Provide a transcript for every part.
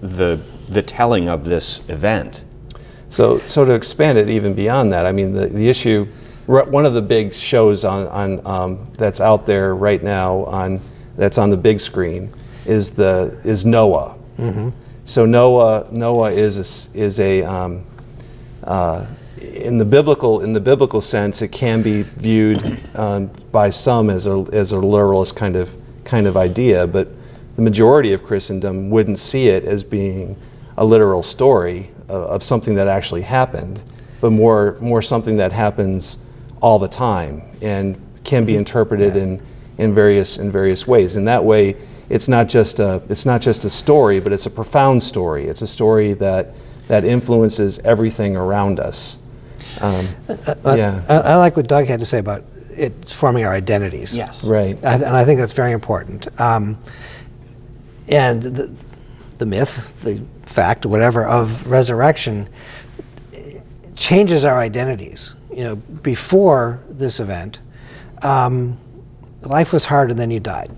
the telling of this event. So to expand it even beyond that, I mean, the issue, one of the big shows on that's out there right now that's on the big screen is Noah. Mm-hmm. So Noah is a in the biblical sense, it can be viewed by some as a literalist kind of idea, but the majority of Christendom wouldn't see it as being a literal story of something that actually happened, but more something that happens all the time and can be interpreted in various ways. In that way, it's not just a story, but it's a profound story. It's a story that influences everything around us. I like what Doug had to say about it forming our identities. Yes. Right. And I think that's very important. And the myth, the fact, whatever, of resurrection changes our identities. You know, before this event, life was hard and then you died.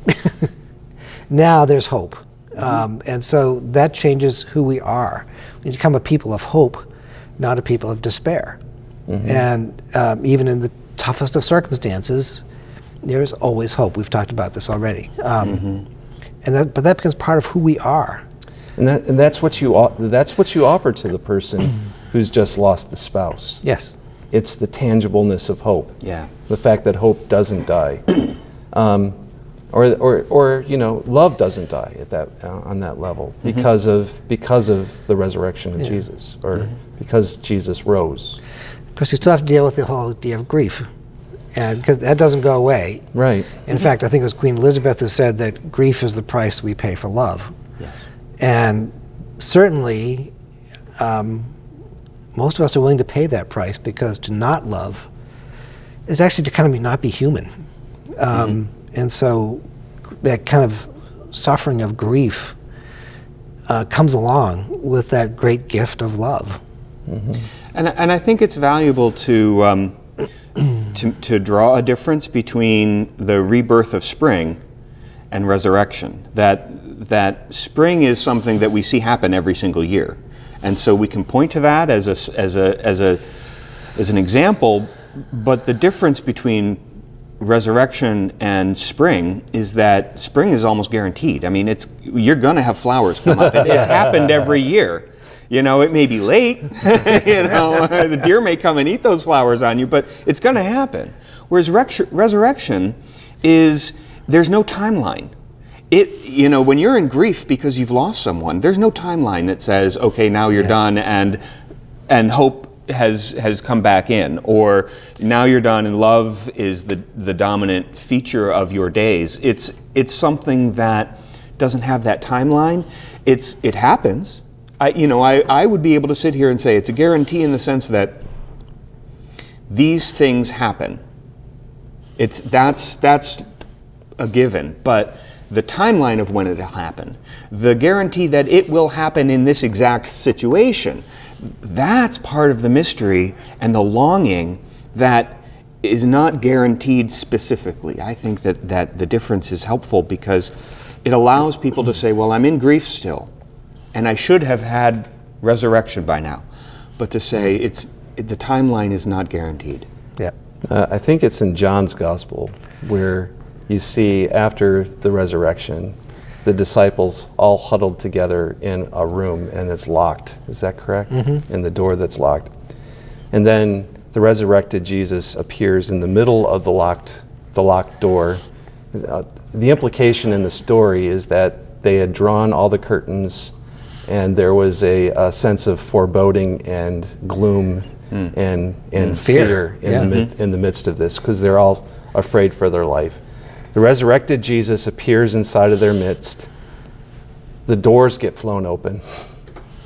Now there's hope. And so that changes who we are. We become a people of hope, not a people of despair. Mm-hmm. And even in the toughest of circumstances, there's always hope. We've talked about this already. But that becomes part of who we are. And that's what you offer to the person who's just lost the spouse. Yes. It's the tangibleness of hope. Yeah. The fact that hope doesn't die. Or love doesn't die on that level because of the resurrection of Jesus, or because Jesus rose. Of course, you still have to deal with the whole idea of grief, and because that doesn't go away. Right. In fact, I think it was Queen Elizabeth who said that grief is the price we pay for love. Yes. And certainly, most of us are willing to pay that price, because to not love is actually to kind of not be human. And so that kind of suffering of grief comes along with that great gift of love. Mm-hmm. And I think it's valuable to draw a difference between the rebirth of spring and resurrection. That spring is something that we see happen every single year, and so we can point to that as an example. But the difference between resurrection and spring is that spring is almost guaranteed. I mean, you're going to have flowers come up. It's happened every year. You know, it may be late. The deer may come and eat those flowers on you, but it's going to happen. Whereas resurrection is, there's no timeline. When you're in grief because you've lost someone, there's no timeline that says, okay, now you're done and hope has come back in, or now you're done and love is the dominant feature of your days. It's something that doesn't have that timeline. It happens. I would be able to sit here and say it's a guarantee in the sense that these things happen. That's a given, but the timeline of when it'll happen, the guarantee that it will happen in this exact situation, that's part of the mystery and the longing that is not guaranteed specifically. I think that the difference is helpful because it allows people to say, well, I'm in grief still, and I should have had resurrection by now. But to say the timeline is not guaranteed. Yeah. I think it's in John's Gospel where you see after the resurrection, the disciples all huddled together in a room and it's locked. Is that correct? Mm-hmm. And the door that's locked. And then the resurrected Jesus appears in the middle of the locked door. The implication in the story is that they had drawn all the curtains and there was a sense of foreboding and gloom and fear in the midst of this, because they're all afraid for their life. The resurrected Jesus appears inside of their midst. The doors get flown open.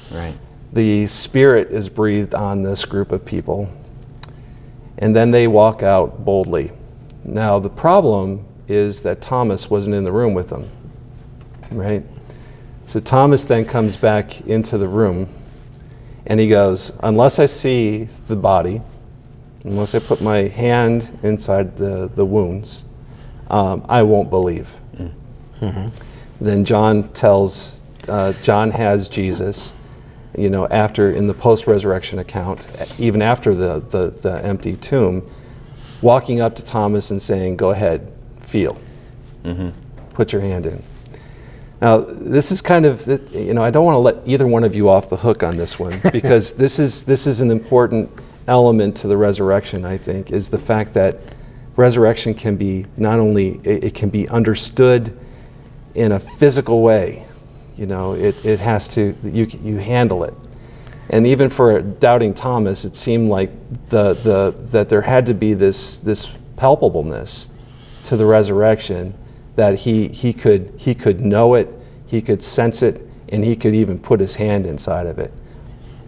Right. The Spirit is breathed on this group of people. And then they walk out boldly. Now, the problem is that Thomas wasn't in the room with them, right? So Thomas then comes back into the room and he goes, unless I see the body, unless I put my hand inside the wounds, I won't believe. Mm-hmm. Then John tells John has Jesus, after in the post-resurrection account, even after the empty tomb, walking up to Thomas and saying, "Go ahead, feel, put your hand in." Now, this is kind of, I don't want to let either one of you off the hook on this one, because this is an important element to the resurrection, I think, is the fact that resurrection can be not only, it can be understood in a physical way. It has to, you handle it. And even for doubting Thomas, it seemed like that there had to be this palpableness to the resurrection, that he could know it, he could sense it, and he could even put his hand inside of it.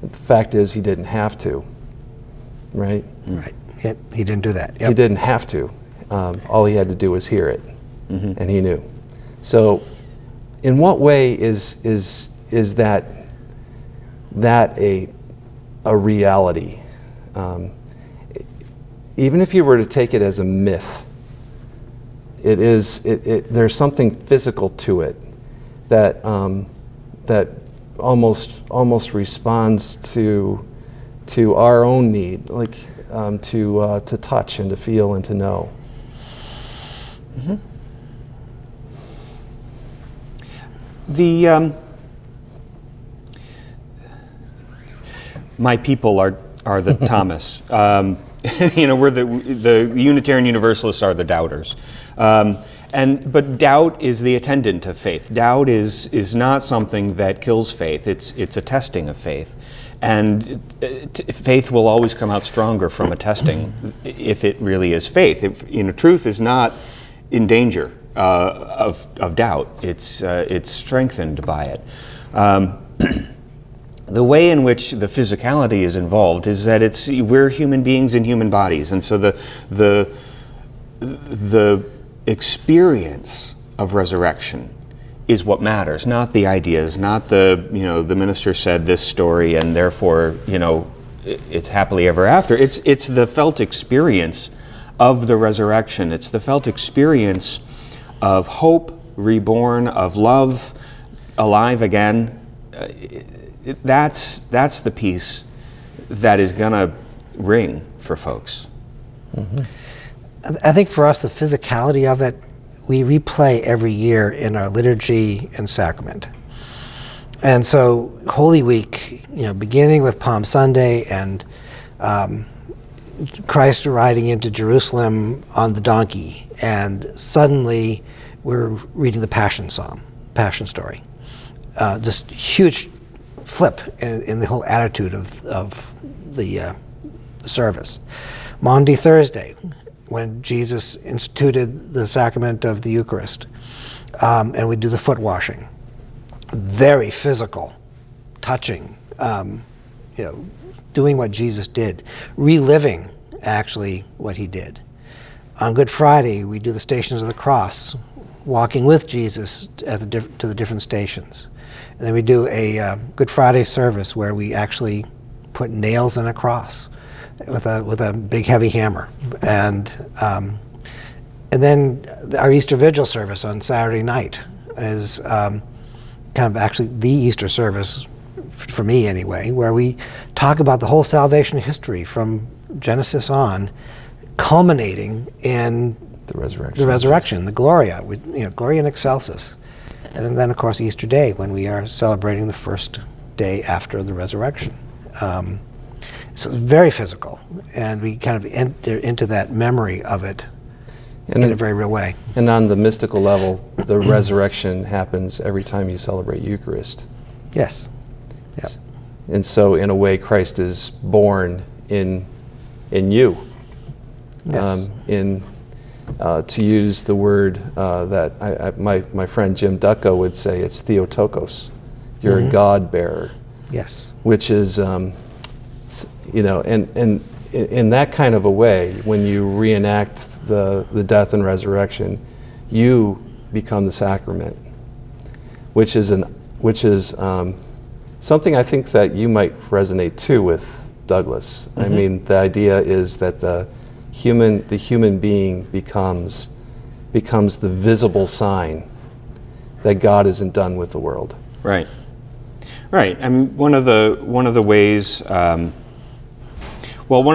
The fact is, he didn't have to, right? Right. He didn't do that. Yep. He didn't have to. All he had to do was hear it, and he knew. So, in what way is that a reality? Even if you were to take it as a myth, there's something physical to it that that almost responds to our own need, like to touch and to feel and to know. My people are the Thomas. We're the Unitarian Universalists are the doubters. But doubt is the attendant of faith. Doubt is not something that kills faith. It's a testing of faith. And faith will always come out stronger from a testing if it really is faith. Truth is not in danger of doubt. It's strengthened by it. The way in which the physicality is involved is that we're human beings in human bodies, and so the experience of resurrection is what matters, not the ideas, not the minister said this story and therefore it's happily ever after. It's the felt experience of the resurrection. It's the felt experience of hope, reborn, of love, alive again. That's the piece that is going to ring for folks. I think for us, the physicality of it, we replay every year in our liturgy and sacrament. And so Holy Week, beginning with Palm Sunday and Christ riding into Jerusalem on the donkey, and suddenly we're reading the Passion story. Just huge flip in the whole attitude of the service. Maundy Thursday, when Jesus instituted the sacrament of the Eucharist, and we do the foot washing. Very physical, touching, doing what Jesus did, reliving actually what he did. On Good Friday, we do the Stations of the Cross, walking with Jesus to the different stations. And then we do a Good Friday service where we actually put nails in a cross with a big heavy hammer, and then our Easter Vigil service on Saturday night is kind of actually the Easter service for me anyway, where we talk about the whole salvation history from Genesis on, culminating in the resurrection, the Gloria, Gloria in Excelsis, and then of course Easter Day when we are celebrating the first day after the resurrection. So it's very physical, and we kind of enter into that memory of it in a very real way. And on the mystical level, the resurrection happens every time you celebrate Eucharist. Yes. Yep. And so, in a way, Christ is born in you. Yes. To use the word that my friend Jim Ducko would say, it's Theotokos. You're a God bearer. Yes. Which is, and in that kind of a way, when you reenact the death and resurrection, you become the sacrament, which is something I think that you might resonate too with, Douglas. I mean, the idea is that the human being becomes the visible sign that God isn't done with the world. Right. Right. I mean, one of the ways, one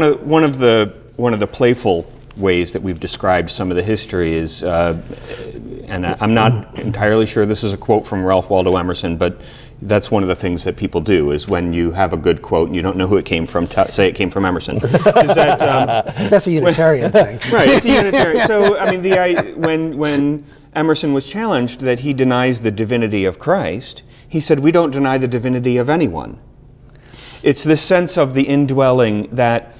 of the playful ways that we've described some of the history is, and I'm not entirely sure this is a quote from Ralph Waldo Emerson, but that's one of the things that people do is when you have a good quote and you don't know who it came from, say it came from Emerson. Is that, That's a Unitarian thing. Right, it's a Unitarian. So, I mean, when Emerson was challenged that he denies the divinity of Christ, he said, we don't deny the divinity of anyone. It's this sense of the indwelling that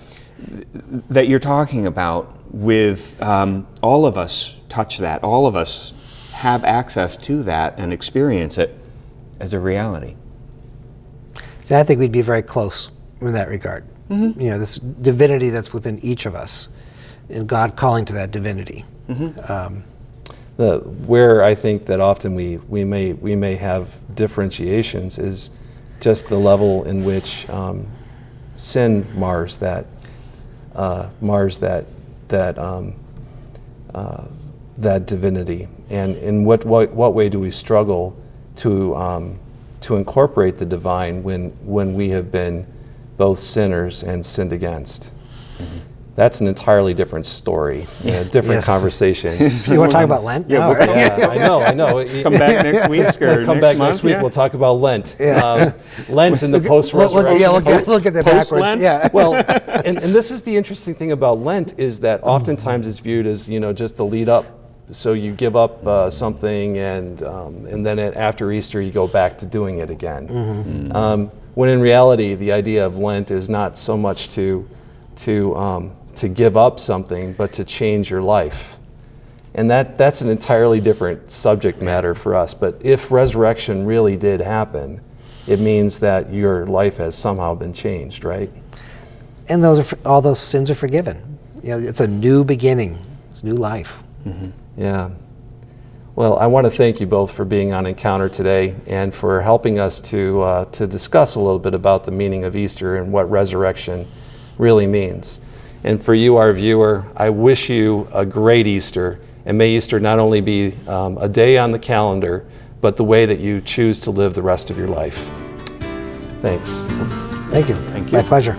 you're talking about with all of us touch that. All of us have access to that and experience it as a reality. So I think we'd be very close in that regard. Mm-hmm. You know, this divinity that's within each of us, and God calling to that divinity. Mm-hmm. Where I think that often we may have differentiations is just the level in which sin mars that divinity, and in what way do we struggle to incorporate the divine when we have been both sinners and sinned against? Mm-hmm. That's an entirely different story, a different Yes. conversation. You want to talk about Lent? Yeah, now, we'll right? Yeah, I know. Come back next week or Come next back month, next week. yeah. We'll talk about Lent. Yeah. Lent and the post-resurrection. Look at that backwards. Post-Lent? Yeah. Well, and this is the interesting thing about Lent is that oftentimes it's viewed as, just the lead up. So you give up something, and then after Easter you go back to doing it again. Mm-hmm. When in reality, the idea of Lent is not so much to give up something, but to change your life. And that's an entirely different subject matter for us. But if resurrection really did happen, it means that your life has somehow been changed, right? And all those sins are forgiven. It's a new beginning. It's new life. Mm-hmm. Yeah. Well, I want to thank you both for being on Encounter today and for helping us to discuss a little bit about the meaning of Easter and what resurrection really means. And for you, our viewer, I wish you a great Easter, and may Easter not only be a day on the calendar, but the way that you choose to live the rest of your life. Thanks. Thank you. Thank you. My pleasure.